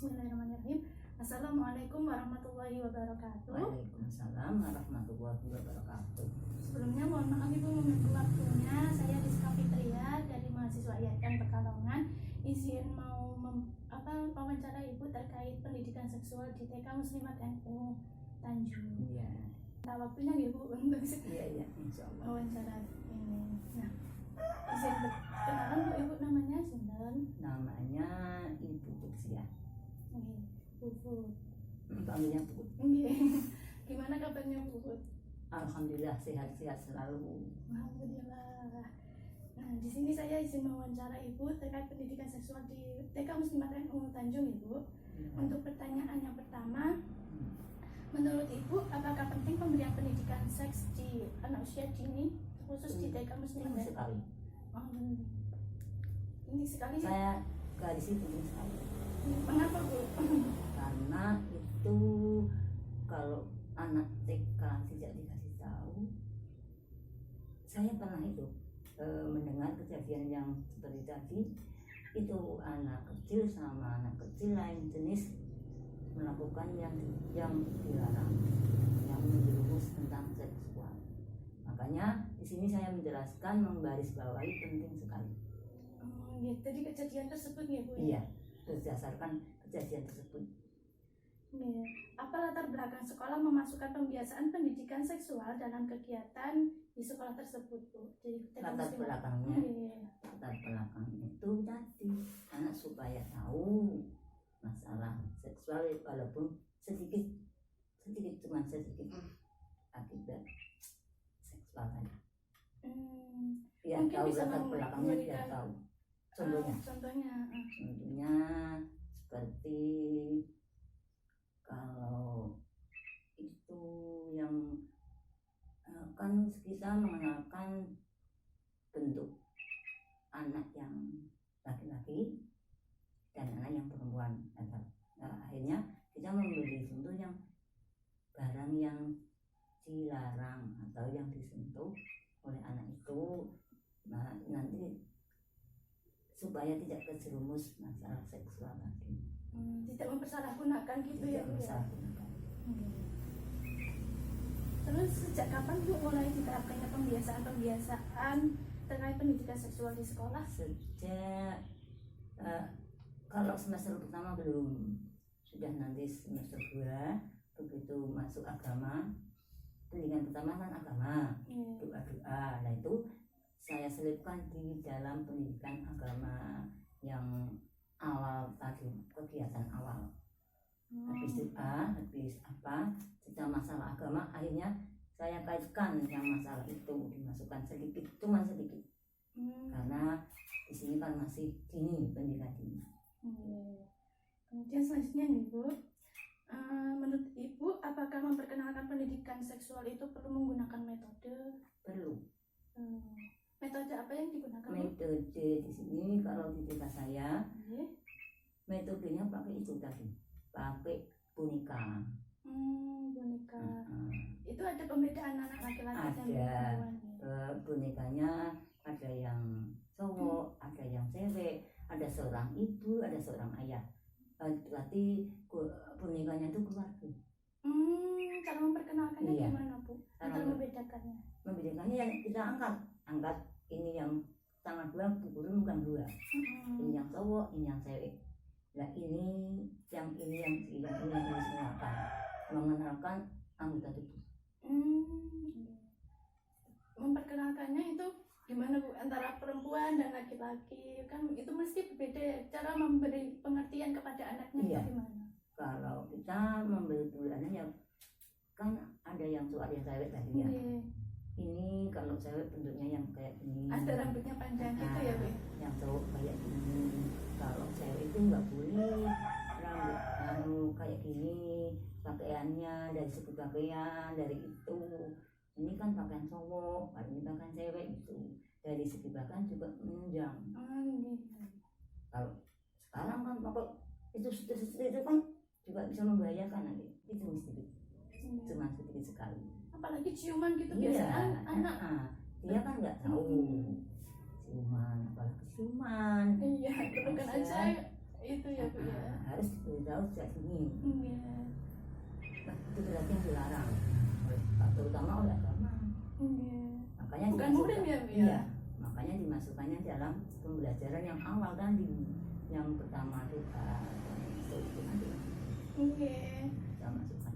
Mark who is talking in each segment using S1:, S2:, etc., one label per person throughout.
S1: Bismillahirrahmanirrahim. Assalamualaikum warahmatullahi wabarakatuh.
S2: Waalaikumsalam warahmatullahi wabarakatuh.
S1: Sebelumnya mohon maaf Ibu mengganggu waktunya. Saya Rizka Fitria dari mahasiswa IAIN Pekalongan. Izin mau wawancara Ibu terkait pendidikan seksual di TK Muslimat NU Tanjung.
S2: Iya.
S1: Nah, waktunya Ibu untuk
S2: Iya, insyaallah.
S1: wawancara ini. Nah, izin kenalan Bu Ibu, namanya sinten?
S2: Namanya Ibu Putsia.
S1: Nggih, Puput.
S2: Panggilnya Puput.
S1: Nggih. Gimana kabarnya Puput?
S2: Alhamdulillah sehat-sehat selalu.
S1: Alhamdulillah. Nah, di sini saya izin mewawancara Ibu terkait pendidikan seksual di TK Muslimat NU Tanjung, Ibu. Untuk pertanyaan yang pertama, menurut Ibu, apakah penting pemberian pendidikan seks di anak usia dini, khusus di TK Muslimat
S2: Penting
S1: NU?
S2: sekali.
S1: Oh, ini sekali.
S2: Saya garis itu penting sekali.
S1: Mengapa Bu?
S2: Karena itu kalau anak TK tidak dikasih tahu, saya pernah itu mendengar kejadian yang seperti tadi, itu anak kecil sama anak kecil lain jenis melakukan yang dilarang, yang menjerumus tentang seksual. Makanya di sini saya menjelaskan, menggarisbawahi penting sekali.
S1: Oh, ya, tadi kejadian tersebut ya Bu?
S2: Iya, berdasarkan kejadian tersebut.
S1: Ya. Apa latar belakang sekolah memasukkan pembiasaan pendidikan seksual dalam kegiatan di sekolah tersebut Bu? Jadi
S2: Latar belakangnya, latar belakangnya itu tadi anak supaya tahu masalah seksual, walaupun sedikit cuma sedikit akibat seksual saja. Ya tahu latar belakangnya, dia tahu. Contohnya seperti kalau itu yang kan kita mengenalkan bentuk anak yang laki-laki dan anak yang perempuan. Nah, akhirnya kita memberi contoh yang barang yang dilarang atau yang disentuh oleh anak itu. Nah, nanti supaya tidak terjerumus masalah seksual lagi.
S1: Tidak mempersalahgunakan gitu ya Bu? Terus sejak kapan Bu mulai diterapkannya pembiasaan terkait pendidikan seksual di sekolah?
S2: Sejak kalau semester pertama belum, sudah nanti semester 2 begitu masuk agama. Pendidikan pertama kan agama, doa-doa. Nah itu saya selipkan di dalam pendidikan agama yang awal tadi, kegiatan awal. Habis doa, habis cerita masalah agama, akhirnya saya kaitkan yang masalah itu, dimasukkan sedikit, cuma sedikit. Karena di sini kan masih dini, pendidikan dini.
S1: Kemudian selanjutnya nih Bu, menurut Ibu, apakah memperkenalkan pendidikan seksual itu perlu menggunakan metode?
S2: Perlu.
S1: Metode apa yang digunakan?
S2: Metode di sini kalau di desa saya, metodenya pakai itu tadi, pakai boneka.
S1: Boneka. Itu ada pembedaan anak laki-laki dan perempuan?
S2: Bonekanya ada yang cowok, ada yang cewek, ada seorang ibu, ada seorang ayah. Berarti bonekanya itu keluarga.
S1: Cara memperkenalkannya gimana Bu? Cara membedakannya? Membedakannya
S2: yang kita angkat ini yang tangan dua, pukul bukan dua. Ini yang cowok, ini yang cewek. Nah ini yang silakan mengenalkan anggota tubuh. Memperkenalkannya itu gimana Bu, antara perempuan dan laki-laki? Kan itu mesti berbeda cara memberi pengertian kepada anaknya. Gimana? Kalau kita memberi pengertiannya kan ada yang cowok, ada yang cewek tadi ya. Ini kalau cewek bentuknya yang kayak gini, ada rambutnya panjang gitu ya Bu? Yang cowok kayak gini. Kalau cewek itu nggak boleh rambut kayak gini, pakaiannya dari segi pakaian, dari itu. Ini kan pakaian cowok, ini pakaian cewek itu. Dari segi pakaian juga menunjang. Kalau sekarang kan pakai itu itu kan juga bisa membahayakan nanti. Itu sedikit, cuma sedikit sekali. Apalagi ciuman gitu biasanya anak. Dia kan nggak tahu ciuman, apalagi ciuman. Iya, pelukan aja itu ya Bu ya. harus diberitahu sejak dini.
S1: Iya.
S2: Nah, itu berarti yang dilarang, terutama oleh agama.
S1: Iya.
S2: Makanya
S1: Bukan
S2: dimasukkan-
S1: murim ya, Bu, ya?
S2: Iya, makanya dimasukkannya dalam pembelajaran yang awal tadi, yang pertama doa, itu nanti
S1: Oke.
S2: kita masukkan.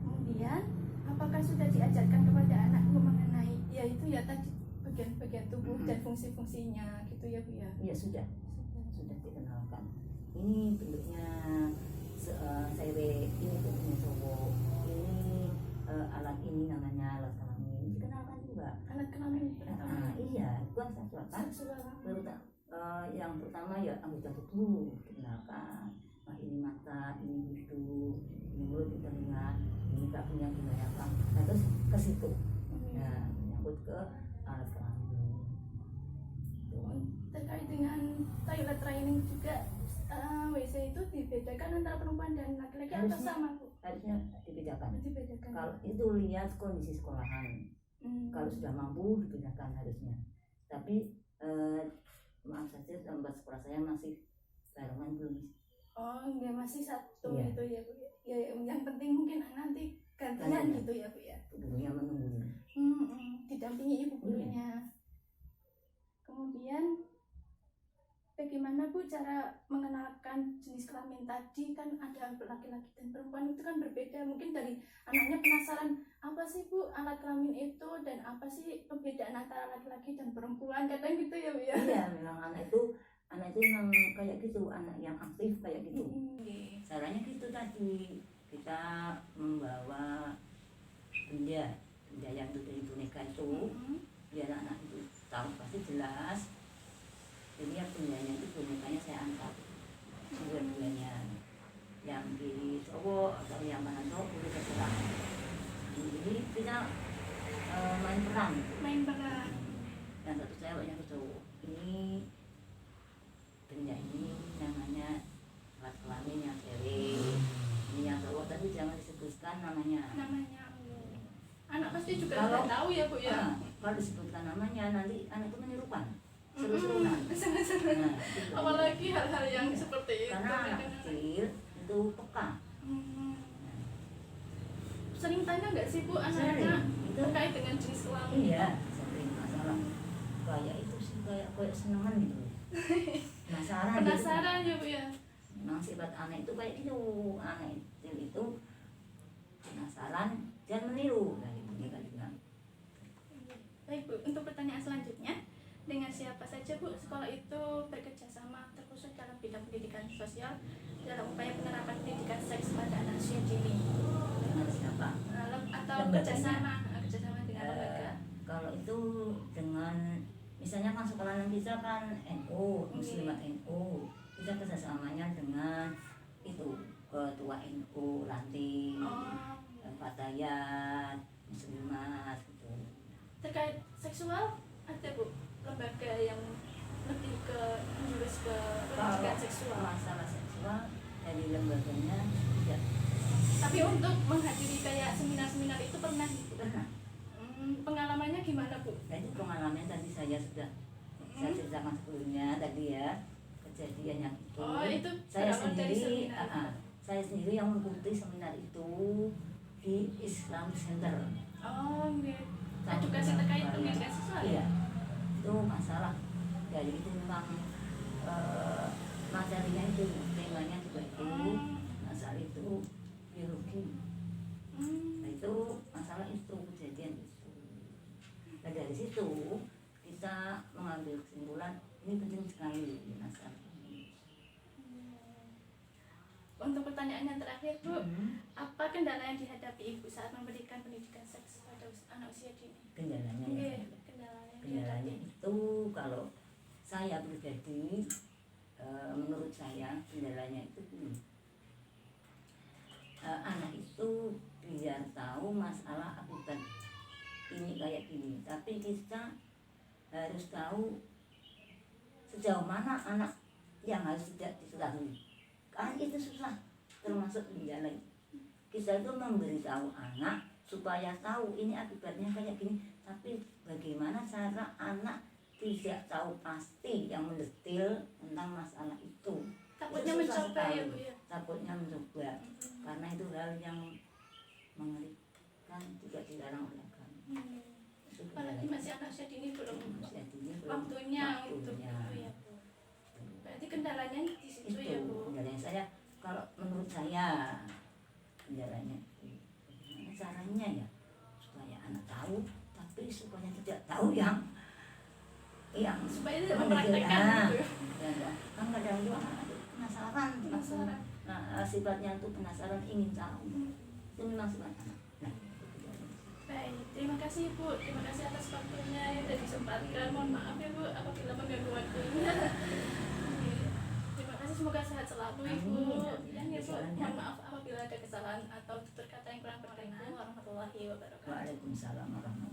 S1: Kemudian, apakah sudah diajarkan kepada anakku mengenai yaitu ya tadi bagian-bagian tubuh dan fungsi-fungsinya gitu ya, Bu ya?
S2: Iya sudah dikenalkan. Ini bentuknya cewek, ini bentuknya cowok, ini alat ini namanya alat kelamin, dikenalkan juga.
S1: Alat kelamin pertama.
S2: Iya, bukan seksual kan?
S1: Seksual.
S2: Yang pertama ya anggota tubuh dikenalkan. Nah, ini mata, ini hidung, ini mulut, ini telinga, ini kakinya gimana apa. Nah, terus ke situ. Nah, menyangkut ke alat kelamin.
S1: Terkait dengan toilet training juga WC itu dibedakan antara perempuan dan laki-laki atau sama, Bu?
S2: Harusnya dibedakan.
S1: Dibedakan.
S2: Kalau itu lihat kondisi sekolahan. Kalau sudah mampu dibedakan harusnya. Tapi maaf saja tempat sekolah saya masih barengan belum.
S1: Oh, enggak, masih satu
S2: Iya.
S1: gitu ya, Bu. Ya, yang penting mungkin nanti gantian
S2: Gantian.
S1: gitu ya, Bu ya.
S2: Gurunya menunggu.
S1: Didampingi ibu gurunya. Kemudian bagaimana Bu cara mengenalkan jenis kelamin tadi, kan ada laki-laki dan perempuan itu kan berbeda, mungkin dari anaknya penasaran apa sih Bu alat kelamin itu dan apa sih perbedaan antara laki-laki dan perempuan, kadang gitu ya, Bu ya.
S2: Iya, memang anak itu memang kayak gitu, anak yang aktif kayak gitu. Caranya gitu tadi, kita membawa benda yang dari boneka itu, biar anak itu tahu pasti jelas. Jadi yang bendanya itu bonekanya saya angkat dua-duanya, yang kiri cowok atau yang mana cowok boleh terserah. Jadi kita main peran. Yang satu cewek yang satu cowok. Ini benda ini namanya alat kelamin yang cewek, ini yang cowok, tapi jangan disebutkan namanya.
S1: Anak pasti juga
S2: Kalau-
S1: sudah tahu ya, Bu ya.
S2: Kalau disebutkan namanya nanti anak itu menyerupan, seru-seruan.
S1: Seru-seruan.
S2: Nah, gitu.
S1: Apalagi hal-hal yang seperti itu.
S2: Karena anak kecil itu peka.
S1: Sering tanya nggak sih Bu
S2: Sering.
S1: anak-anak
S2: Itu
S1: terkait dengan jenis kelamin?
S2: iya, sering masalah. Kayak itu sih kayak senengan gitu.
S1: Penasaran ya, Bu ya.
S2: Memang sifat anak itu kayak gitu, anak kecil itu penasaran dan meniru dari boneka juga.
S1: Baik Bu, untuk pertanyaan selanjutnya, dengan siapa saja Bu sekolah itu bekerja sama terkhusus dalam bidang pendidikan sosial dalam upaya penerapan pendidikan seks pada anak usia dini?
S2: Dengan siapa?
S1: Atau
S2: Lembaganya.
S1: kerjasama dengan lembaga?
S2: Kalau itu dengan misalnya kan sekolah kita kan NU, Muslimat NU, kita kerjasamanya dengan itu ketua NU, Ranting, Fatayat, Muslimat gitu.
S1: Terkait seksual ada Bu lembaga yang lebih ke menjurus ke pendidikan seksual?
S2: Masalah seksual dari lembaganya tidak
S1: Tapi untuk menghadiri kayak seminar-seminar itu pernah gitu?
S2: pernah.
S1: Pengalamannya gimana Bu?
S2: Nah, itu pengalaman tadi saya sudah saya ceritakan sebelumnya tadi ya, kejadian yang itu.
S1: Oh, itu
S2: saya
S1: berawal dari
S2: sendiri
S1: seminar.
S2: saya sendiri yang mengikuti seminar itu di Islam Center.
S1: Oh, gitu. Edukasi terkait pendidikan seksual.
S2: Iya, itu masalah dari itu memang materinya itu temanya juga itu masalah itu biologi. Nah, itu masalah itu kejadian itu. Nah, dari situ kita mengambil kesimpulan ini penting sekali masalah ini.
S1: Untuk pertanyaan yang terakhir Bu, apa kendala yang dihadapi Ibu saat memberikan pendidikan seks pada anak usia dini?
S2: Kendalanya ya. Kendalanya itu kalau saya pribadi menurut saya kendalanya itu gini. Anak itu biar tahu masalah akibat ini kayak gini, tapi kita harus tahu sejauh mana anak yang harus tidak diketahui. Karena itu susah, termasuk menjalani. Kita itu memberitahu anak supaya tahu ini akibatnya kayak gini, tapi bagaimana cara anak tidak tahu pasti yang mendetil tentang masalah itu.
S1: Tapi takutnya
S2: susah
S1: mencoba
S2: sekali.
S1: ya Bu ya.
S2: Takutnya mencoba karena itu hal yang mengerikan, juga dilarang oleh agama. Itu
S1: Apalagi masih anak usia dini belum
S2: Usia dini belum
S1: waktunya untuk
S2: waktunya.
S1: itu ya Bu. Berarti kendalanya di situ
S2: Itu
S1: ya Bu.
S2: kendalanya saya, kalau menurut saya kendalanya itu bagaimana caranya ya supaya anak tahu, tapi supaya tidak tahu yang
S1: Supaya tidak
S2: menggila.
S1: mempraktekkan gitu.
S2: Kan kadang juga anak itu penasaran.
S1: Penasaran.
S2: Nah, sifatnya itu penasaran, ingin tahu. Itu memang sifat anak. Nah, itu kendalanya.
S1: Baik, terima kasih Bu. Terima kasih atas waktunya yang sudah disempatkan. Mohon maaf ya Bu apabila mengganggu waktunya. Terima kasih, semoga sehat selalu Ibu. Dan ya Bu, mohon maaf apabila ada kesalahan atau berkata yang kurang berkenan. Warahmatullahi wabarakatuh.
S2: Waalaikumsalam warahmatullahi wabarakatuh.